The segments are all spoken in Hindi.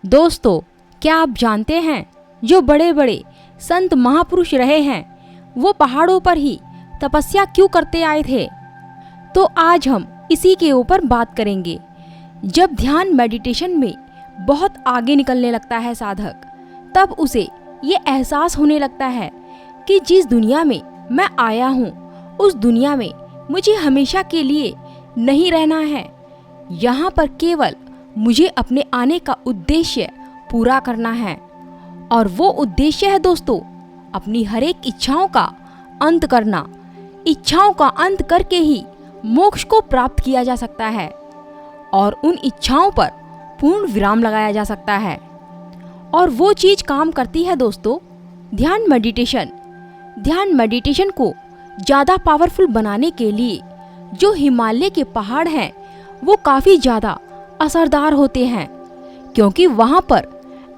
दोस्तों, क्या आप जानते हैं जो बड़े बड़े संत महापुरुष रहे हैं वो पहाड़ों पर ही तपस्या क्यों करते आए थे? तो आज हम इसी के ऊपर बात करेंगे। जब ध्यान मेडिटेशन में बहुत आगे निकलने लगता है साधक, तब उसे ये एहसास होने लगता है कि जिस दुनिया में मैं आया हूँ उस दुनिया में मुझे हमेशा के लिए नहीं रहना है। यहाँ पर केवल मुझे अपने आने का उद्देश्य पूरा करना है, और वो उद्देश्य है दोस्तों अपनी हर एक इच्छाओं का अंत करना। इच्छाओं का अंत करके ही मोक्ष को प्राप्त किया जा सकता है और उन इच्छाओं पर पूर्ण विराम लगाया जा सकता है। और वो चीज काम करती है दोस्तों ध्यान मेडिटेशन। ध्यान मेडिटेशन को ज़्यादा पावरफुल बनाने के लिए जो हिमालय के पहाड़ हैं वो काफ़ी ज़्यादा असरदार होते हैं, क्योंकि वहाँ पर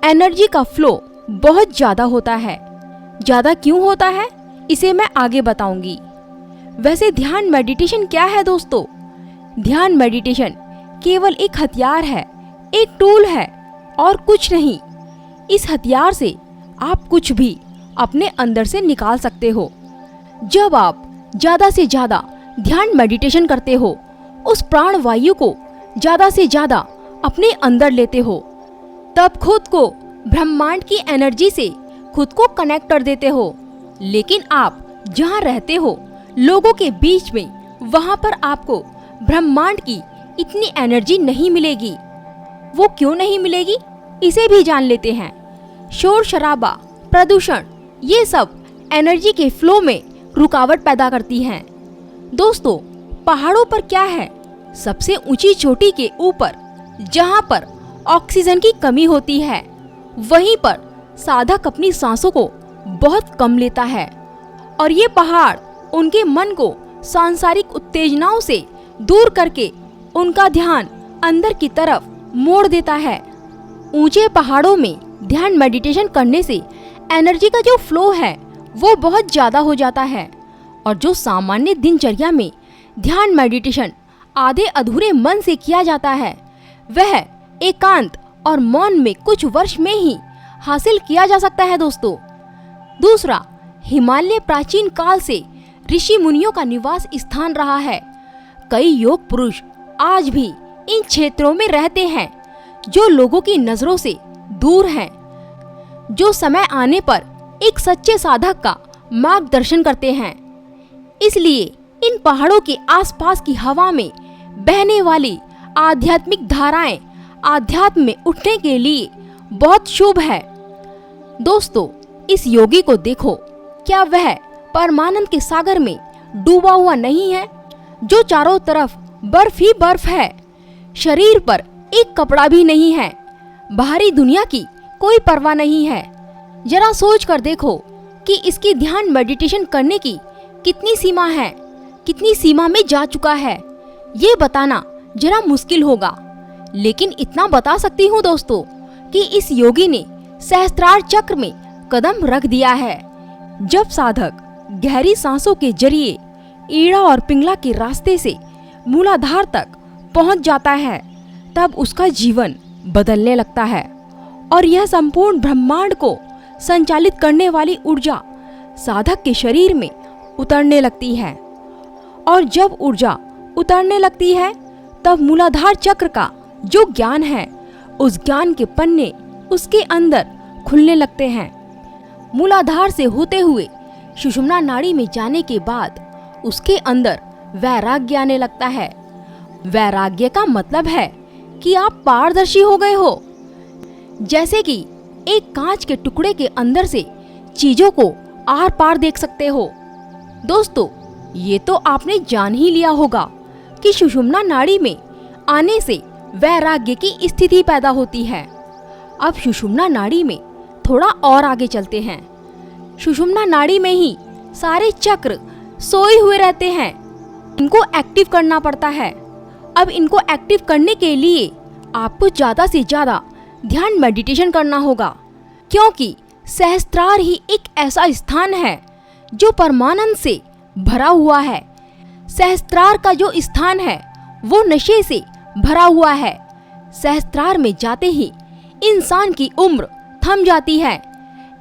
एनर्जी का फ्लो बहुत ज़्यादा होता है। ज़्यादा क्यों होता है इसे मैं आगे बताऊंगी। वैसे ध्यान मेडिटेशन क्या है दोस्तों? ध्यान मेडिटेशन केवल एक हथियार है, एक टूल है और कुछ नहीं। इस हथियार से आप कुछ भी अपने अंदर से निकाल सकते हो। जब आप ज़्यादा से ज़्यादा ध्यान मेडिटेशन करते हो, उस प्राण वायु को ज़्यादा से ज़्यादा अपने अंदर लेते हो, तब खुद को ब्रह्मांड की एनर्जी से खुद को कनेक्ट कर देते हो। लेकिन आप जहाँ रहते हो लोगों के बीच में, वहाँ पर आपको ब्रह्मांड की इतनी एनर्जी नहीं मिलेगी। वो क्यों नहीं मिलेगी इसे भी जान लेते हैं। शोर शराबा, प्रदूषण, ये सब एनर्जी के फ्लो में रुकावट पैदा करती हैं। दोस्तों, पहाड़ों पर क्या है, सबसे ऊंची चोटी के ऊपर जहाँ पर ऑक्सीजन की कमी होती है, वहीं पर साधक अपनी सांसों को बहुत कम लेता है। और ये पहाड़ उनके मन को सांसारिक उत्तेजनाओं से दूर करके उनका ध्यान अंदर की तरफ मोड़ देता है। ऊंचे पहाड़ों में ध्यान मेडिटेशन करने से एनर्जी का जो फ्लो है वो बहुत ज़्यादा हो जाता है, और जो सामान्य दिनचर्या में ध्यान मेडिटेशन आधे अधूरे मन से किया जाता है, वह एकांत और मौन में कुछ वर्ष में ही हासिल किया जा सकता है दोस्तों। दूसरा, हिमालय प्राचीन काल से ऋषि मुनियों का निवास स्थान रहा है। कई योग पुरुष आज भी इन क्षेत्रों में रहते हैं जो लोगों की नजरों से दूर हैं, जो समय आने पर एक सच्चे साधक का मार्गदर्शन करते हैं। इसलिए इन पहाड़ों के आसपास की हवा में बहने वाली आध्यात्मिक धाराएं आध्यात्म में उठने के लिए बहुत शुभ है। दोस्तों, इस योगी को देखो, क्या वह परमानंद के सागर में डूबा हुआ नहीं है, जो चारों तरफ बर्फ ही बर्फ है। शरीर पर एक कपड़ा भी नहीं है, बाहरी दुनिया की कोई परवाह नहीं है। जरा सोच कर देखो कि इसकी ध्यान मेडिटेशन करने की कितनी सीमा है, कितनी सीमा में जा चुका है। ये बताना जरा मुश्किल होगा, लेकिन इतना बता सकती हूँ दोस्तों कि इस योगी ने सहस्त्रार चक्र में कदम रख दिया है। जब साधक गहरी सांसों के जरिए ईड़ा और पिंगला के रास्ते से मूलाधार तक पहुंच जाता है, तब उसका जीवन बदलने लगता है, और यह संपूर्ण ब्रह्मांड को संचालित करने वाली ऊर्जा साधक के शरीर में उतरने लगती है। और जब ऊर्जा उतरने लगती है, तब मूलाधार चक्र का जो ज्ञान है, उस ज्ञान के पन्ने उसके अंदर खुलने लगते हैं। मूलाधार से होते हुए सुषुम्ना नाड़ी में जाने के बाद उसके अंदर वैराग्य आने लगता है। वैराग्य का मतलब है कि आप पारदर्शी हो गए हो, जैसे कि एक कांच के टुकड़े के अंदर से चीजों को आर पार देख सकते हो। दोस्तों, ये तो आपने जान ही लिया होगा कि सुषुम्ना नाड़ी में आने से वैराग्य की स्थिति पैदा होती है। अब सुषुम्ना नाड़ी में थोड़ा और आगे चलते हैं। सुषुम्ना नाड़ी में ही सारे चक्र सोए हुए रहते हैं, इनको एक्टिव करना पड़ता है। अब इनको एक्टिव करने के लिए आपको ज़्यादा से ज़्यादा ध्यान मेडिटेशन करना होगा, क्योंकि सहस्त्रार ही एक ऐसा स्थान है जो परमानंद से भरा हुआ है। सहस्त्रार का जो स्थान है वो नशे से भरा हुआ है। सहस्त्रार में जाते ही इंसान की उम्र थम जाती है।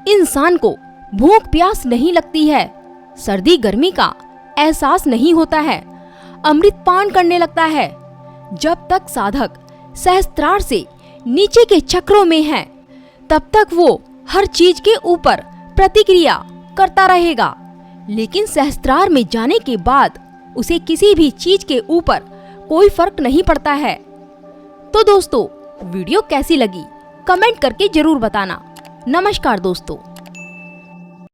इंसान को भूख प्यास नहीं लगती है, सर्दी गर्मी का एहसास नहीं होता है, अमृत पान करने लगता है। जब तक साधक सहस्त्रार से नीचे के चक्रों में है, तब तक वो हर चीज के ऊपर प्रतिक्रिया करता रहेगा। लेकिन सहस्त्रार में जाने के बाद उसे किसी भी चीज के ऊपर कोई फर्क नहीं पड़ता है। तो दोस्तों, वीडियो कैसी लगी कमेंट करके जरूर बताना। नमस्कार दोस्तों।